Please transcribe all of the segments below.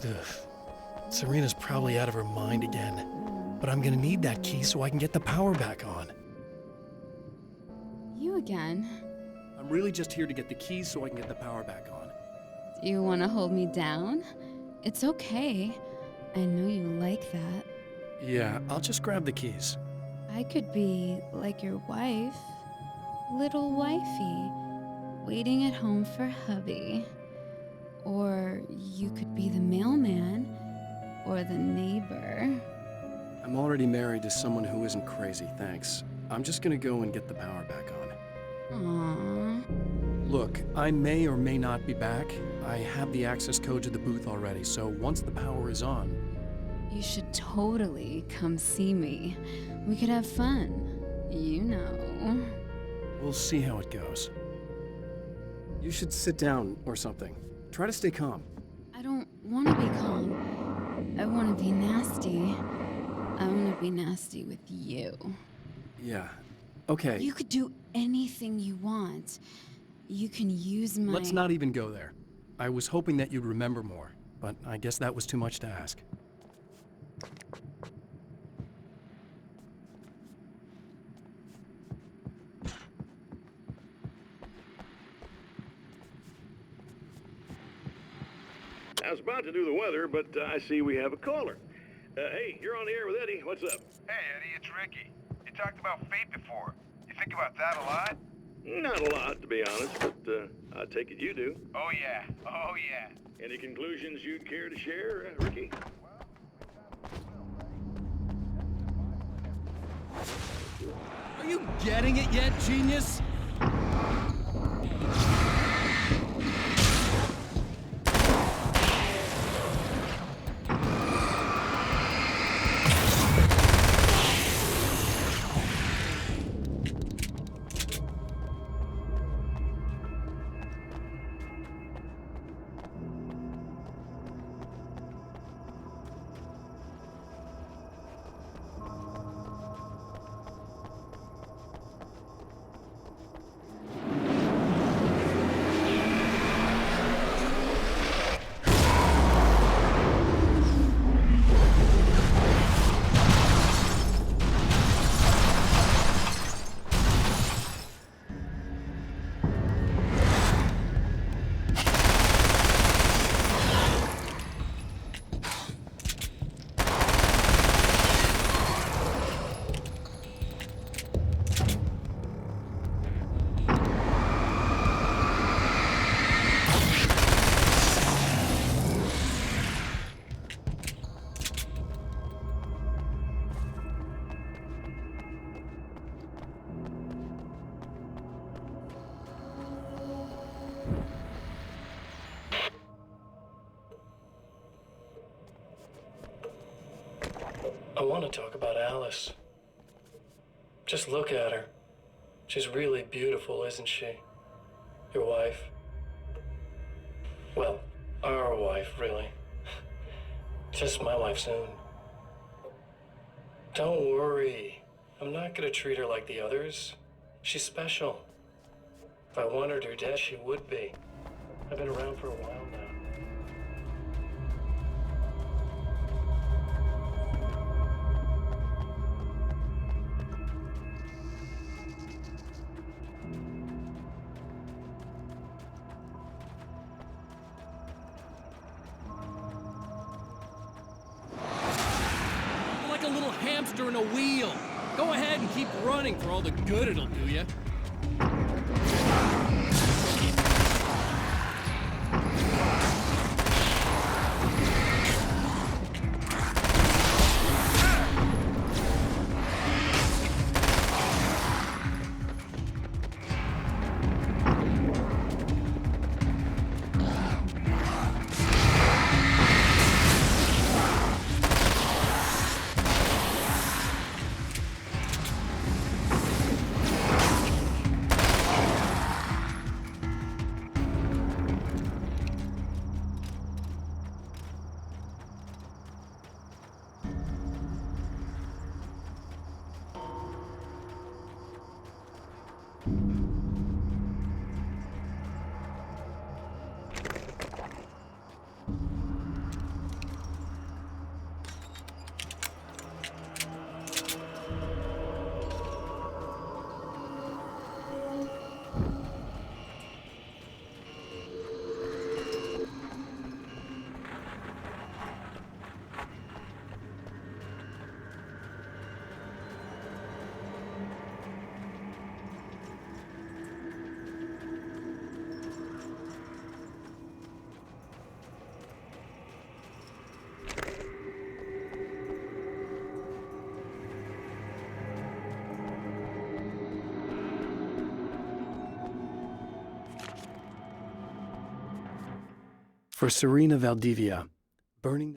Ugh. Serena's probably out of her mind again. But I'm gonna need that key so I can get the power back on. You again? I'm really just here to get the keys so I can get the power back on. Do you want to hold me down? It's okay. I know you like that. Yeah, I'll just grab the keys. I could be like your wife. Little wifey. Waiting at home for hubby. Or you could be the mailman. Or the neighbor. I'm already married to someone who isn't crazy, thanks. I'm just gonna go and get the power back on. Aww. Look, I may or may not be back. I have the access code to the booth already, so once the power is on... You should totally come see me. We could have fun. You know. We'll see how it goes. You should sit down or something. Try to stay calm. I don't want to be calm. I want to be nasty. I want to be nasty with you. Yeah. Okay. You could do anything you want. You can use my... Let's not even go there. I was hoping that you'd remember more, but I guess that was too much to ask. I was about to do the weather, but I see we have a caller. Hey, you're on the air with Eddie. What's up? Hey, Eddie, it's Ricky. You talked about fate before. You think about that a lot? Not a lot, to be honest, but I take it you do. Oh, yeah. Oh, yeah. Any conclusions you'd care to share, Ricky? Are you getting it yet, genius? I want to talk about Alice. Just look at her. She's really beautiful, isn't she? Your wife. Well, our wife, really. Just my wife soon. Don't worry. I'm not gonna treat her like the others. She's special. If I wanted her dead, she would be. I've been around for a while now. Like a little hamster in a wheel. Go ahead and keep running for all the good it'll do you. For Serena Valdivia, burning...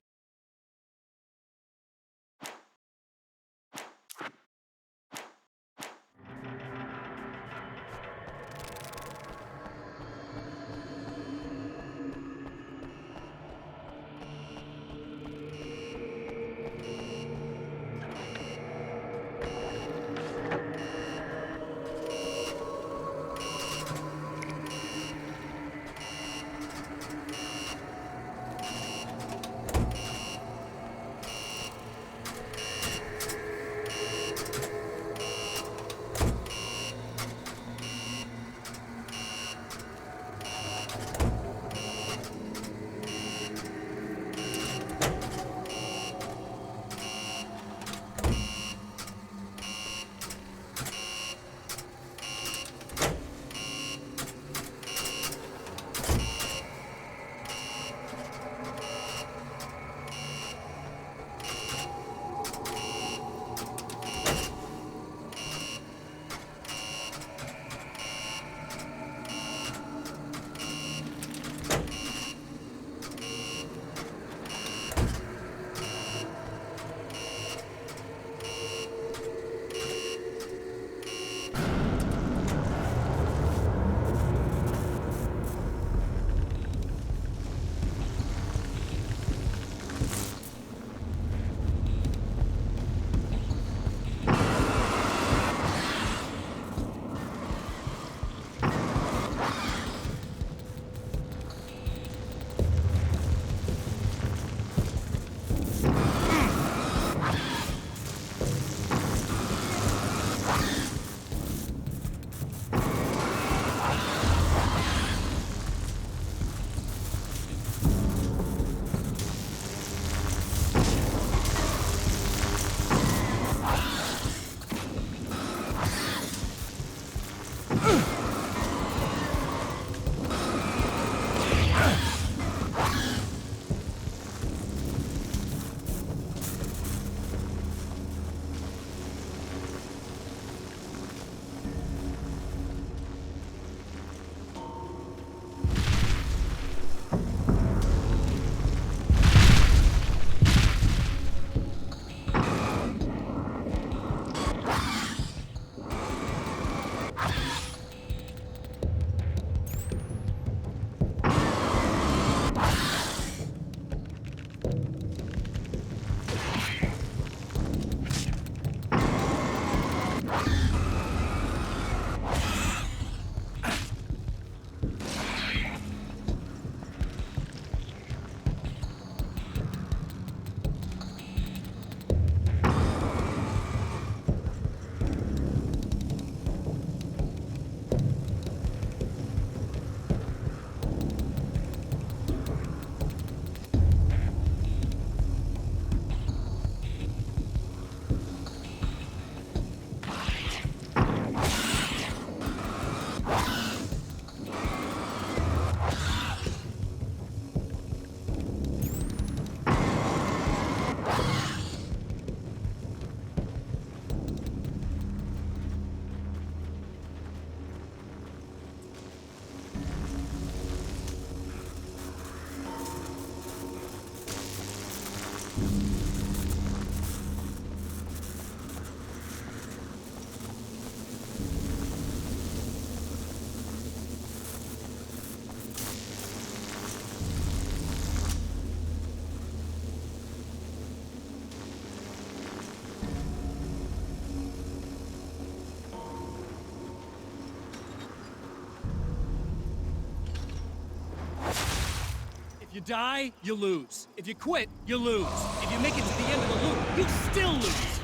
You die, you lose. If you quit, you lose. If you make it to the end of the loop, you still lose.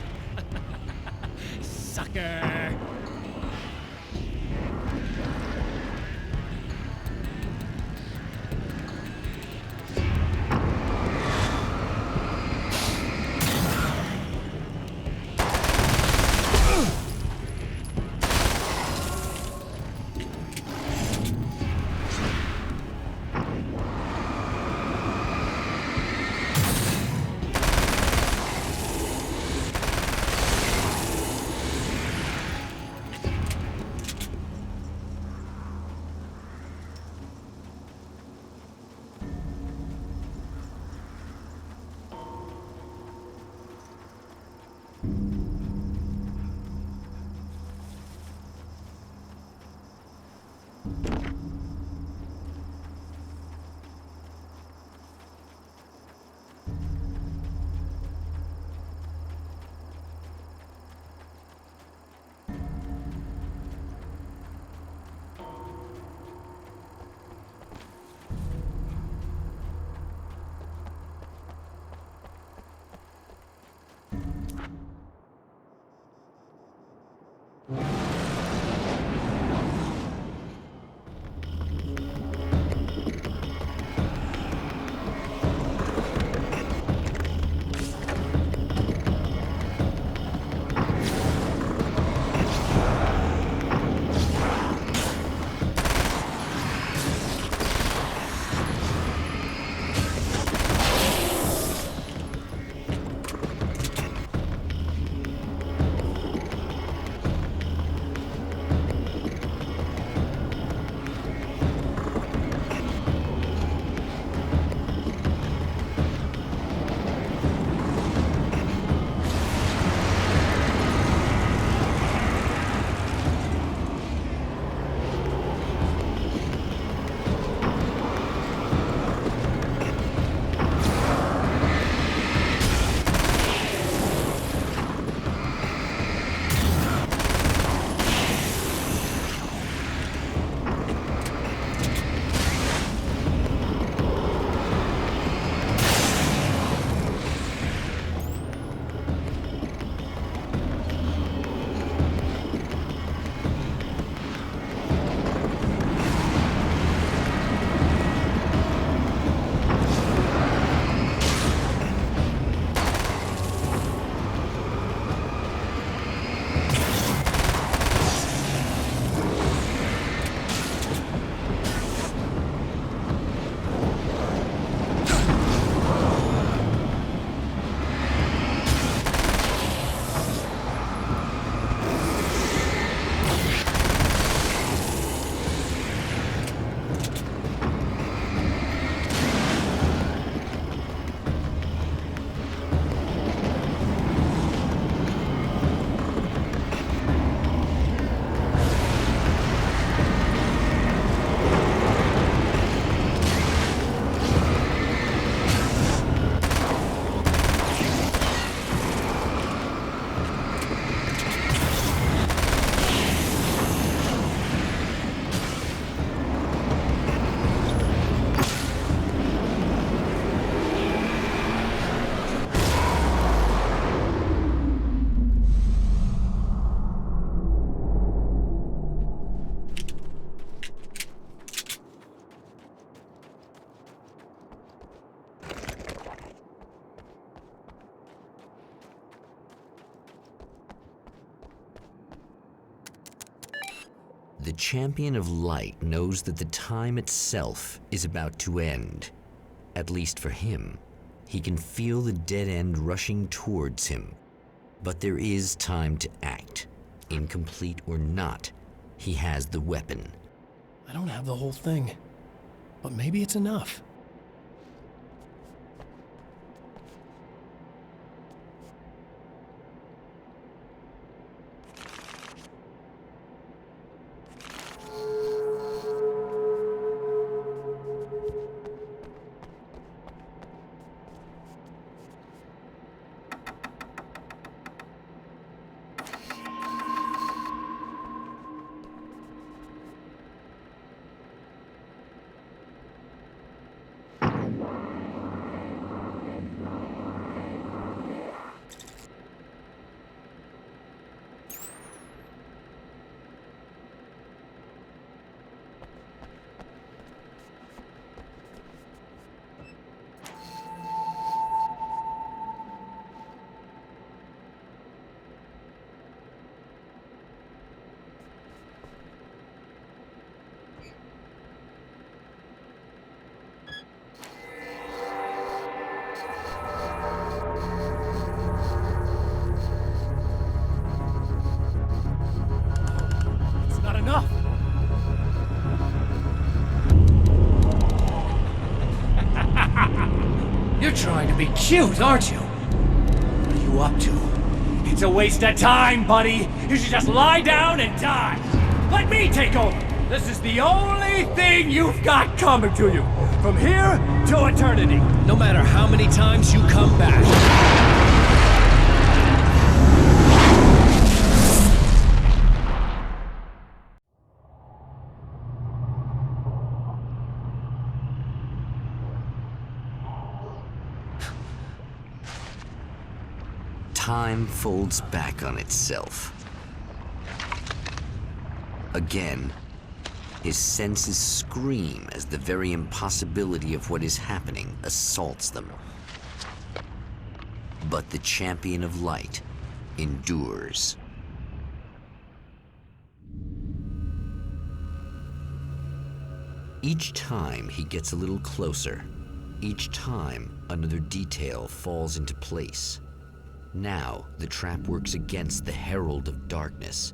Sucker. The Champion of Light knows that the time itself is about to end. At least for him. He can feel the dead end rushing towards him. But there is time to act. Incomplete or not, he has the weapon. I don't have the whole thing, but maybe it's enough. It's not enough. You're trying to be cute, aren't you? What are you up to? It's a waste of time, buddy. You should just lie down and die. Let me take over. This is the only thing you've got coming to you. From here to eternity. No matter how many times you come back. Time folds back on itself. Again, his senses scream as the very impossibility of what is happening assaults them. But the Champion of Light endures. Each time he gets a little closer. Each time another detail falls into place. Now, the trap works against the Herald of Darkness.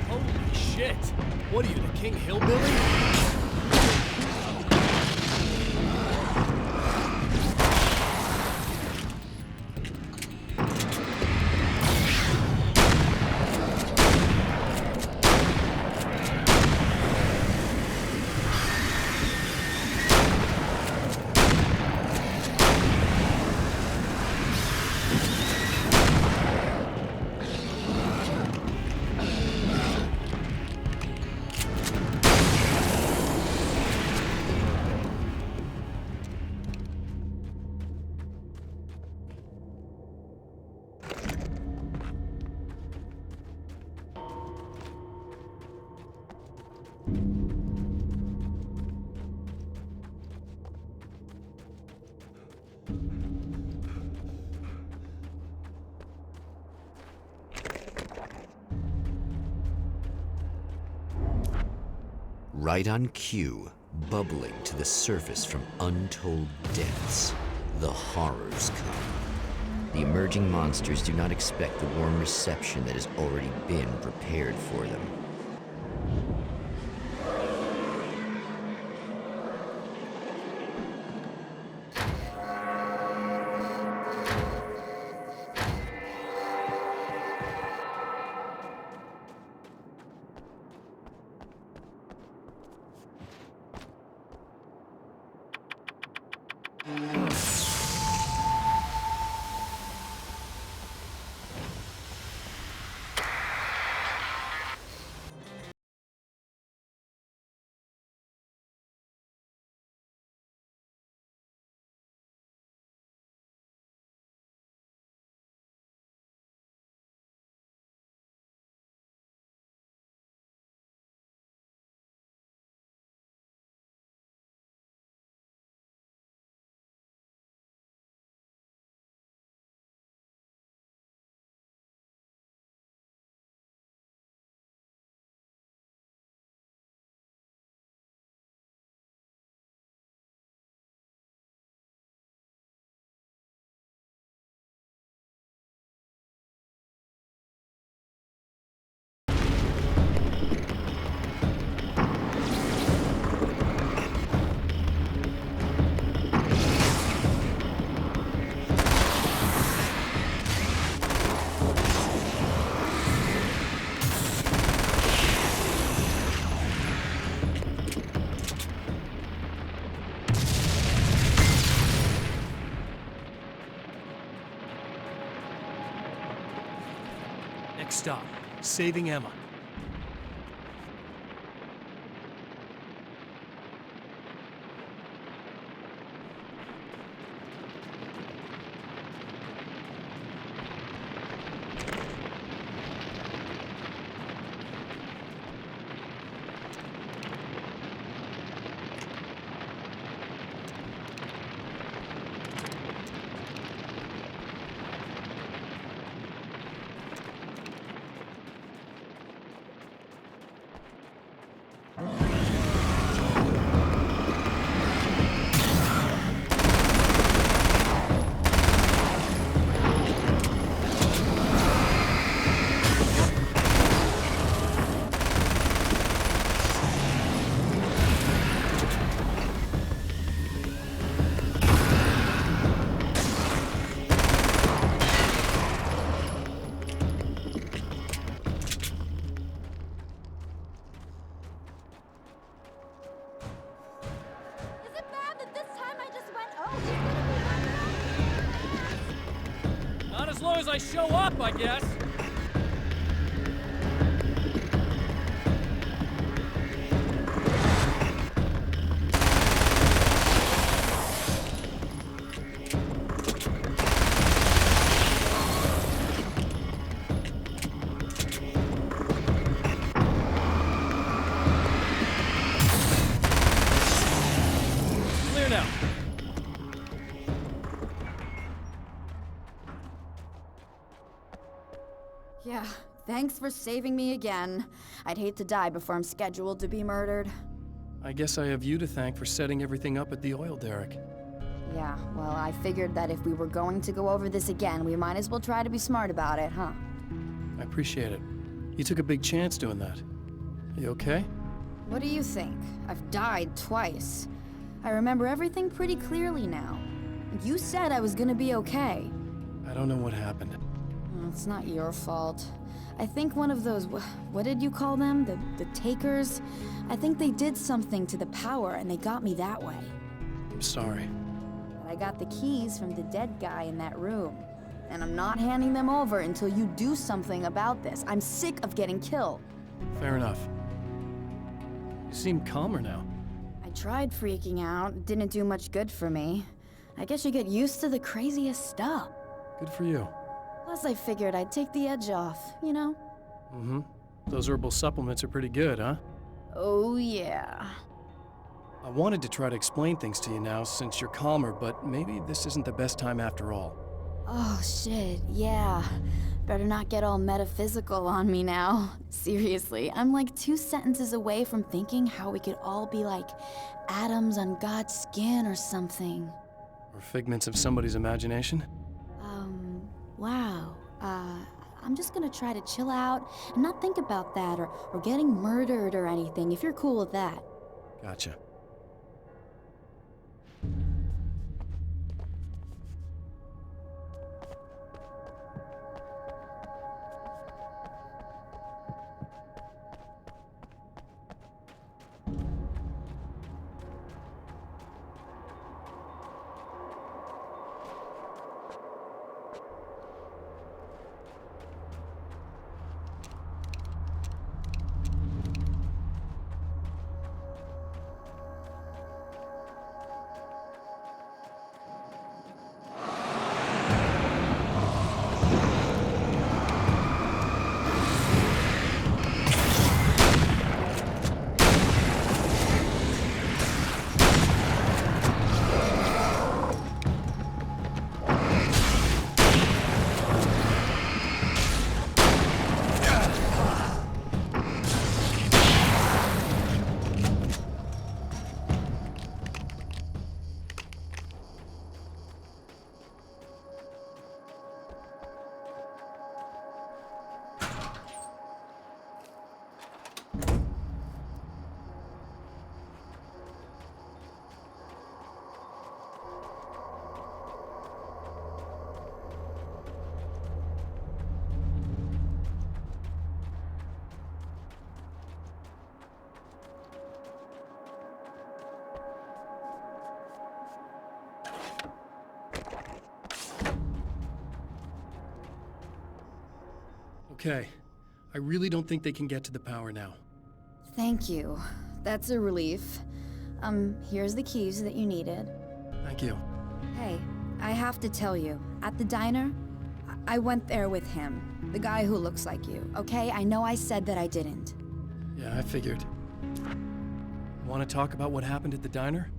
Holy shit! What are you, the King Hillbilly? Right on cue, bubbling to the surface from untold depths, the horrors come. The emerging monsters do not expect the warm reception that has already been prepared for them. Next stop, saving Emma. Is it bad that this time I just went, oh, he's gonna be Not as long as I show up, I guess. Clear now. Yeah, thanks for saving me again. I'd hate to die before I'm scheduled to be murdered. I guess I have you to thank for setting everything up at the oil derrick. Yeah, well, I figured that if we were going to go over this again, we might as well try to be smart about it, huh? I appreciate it. You took a big chance doing that. You okay? What do you think? I've died twice. I remember everything pretty clearly now. You said I was gonna be okay. I don't know what happened. It's not your fault. I think one of those, what did you call them? The takers? I think they did something to the power and they got me that way. I'm sorry. But I got the keys from the dead guy in that room. And I'm not handing them over until you do something about this. I'm sick of getting killed. Fair enough. You seem calmer now. I tried freaking out. It didn't do much good for me. I guess you get used to the craziest stuff. Good for you. Plus, I figured I'd take the edge off, you know? Mm-hmm. Those herbal supplements are pretty good, huh? Oh, yeah. I wanted to try to explain things to you now since you're calmer, but maybe this isn't the best time after all. Oh, shit, yeah. Better not get all metaphysical on me now. Seriously, I'm like 2 sentences away from thinking how we could all be like atoms on God's skin or something. Or figments of somebody's imagination? Wow. I'm just gonna try to chill out and not think about that or getting murdered or anything, if you're cool with that. Gotcha. okay. I really don't think they can get to the power now. Thank you. That's a relief. Here's the keys that you needed. Thank you. Hey, I have to tell you, at the diner, I went there with him. The guy who looks like you, okay? I know I said that I didn't. Yeah, I figured. Want to talk about what happened at the diner?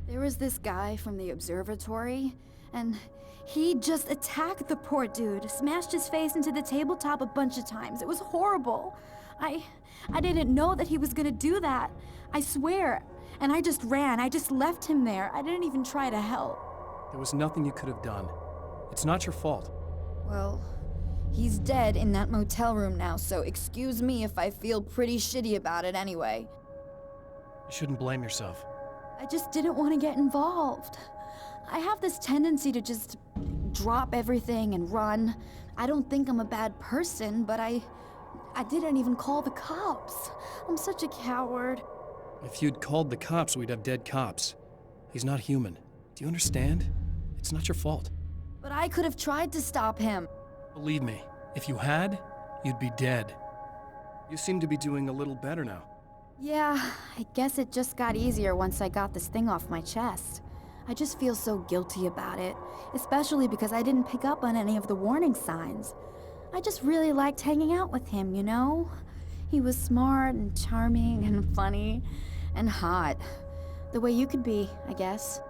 There was this guy from the observatory, and he just attacked the poor dude, smashed his face into the tabletop a bunch of times. It was horrible. I didn't know that he was gonna do that. I swear. And I just ran. I just left him there. I didn't even try to help. There was nothing you could have done. It's not your fault. Well, he's dead in that motel room now, so excuse me if I feel pretty shitty about it anyway. You shouldn't blame yourself. I just didn't want to get involved. I have this tendency to just drop everything and run. I don't think I'm a bad person, but I didn't even call the cops. I'm such a coward. If you'd called the cops, we'd have dead cops. He's not human. Do you understand? It's not your fault. But I could have tried to stop him. Believe me, if you had, you'd be dead. You seem to be doing a little better now. Yeah, I guess it just got easier once I got this thing off my chest. I just feel so guilty about it, especially because I didn't pick up on any of the warning signs. I just really liked hanging out with him, you know? He was smart and charming and funny and hot. The way you could be, I guess.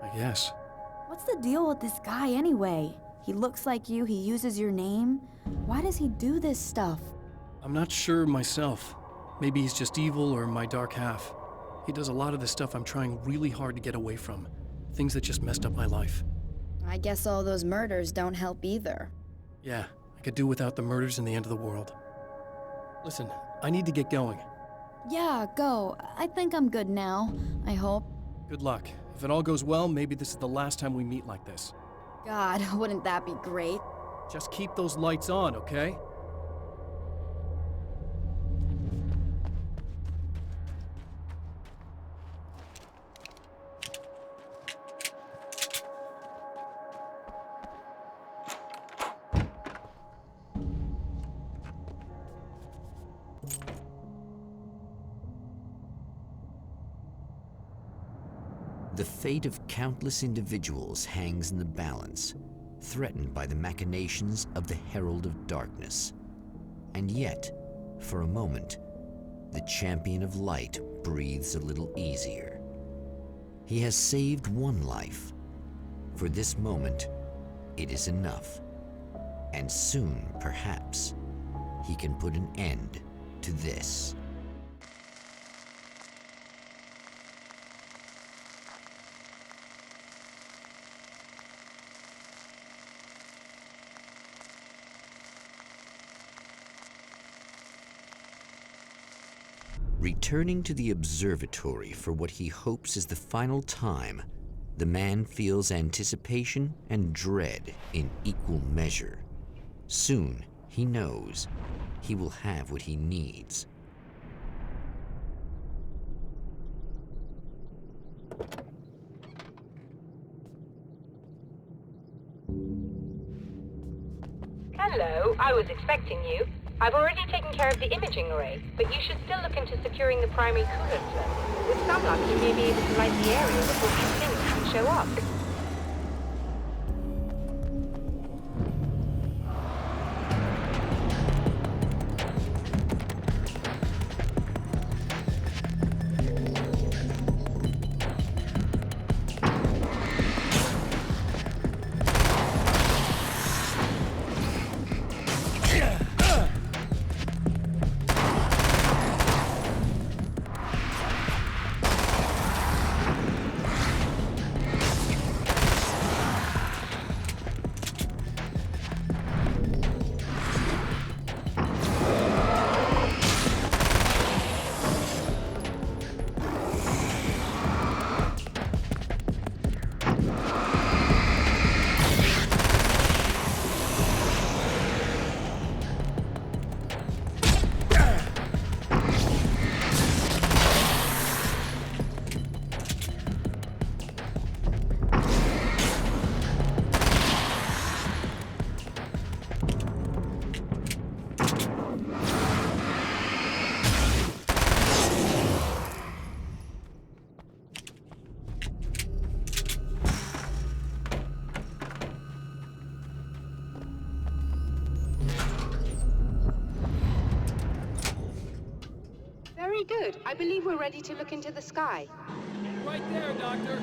I guess. What's the deal with this guy anyway? He looks like you, he uses your name. Why does he do this stuff? I'm not sure myself. Maybe he's just evil or my dark half. He does a lot of the stuff I'm trying really hard to get away from. Things that just messed up my life. I guess all those murders don't help either. Yeah, I could do without the murders and the end of the world. Listen, I need to get going. Yeah, go. I think I'm good now, I hope. Good luck. If it all goes well, maybe this is the last time we meet like this. God, wouldn't that be great? Just keep those lights on, okay? The fate of countless individuals hangs in the balance, threatened by the machinations of the Herald of Darkness. And yet, for a moment, the Champion of Light breathes a little easier. He has saved one life. For this moment, it is enough. And soon, perhaps, he can put an end to this. Returning to the observatory for what he hopes is the final time, the man feels anticipation and dread in equal measure. Soon, he knows he will have what he needs. Hello, I was expecting you. I've already taken care of the imaging array, but you should still look into securing the primary coolant flow. With some luck, you may be able to light the area before these things can show up. good. I believe we're ready to look into the sky. Right there, Doctor.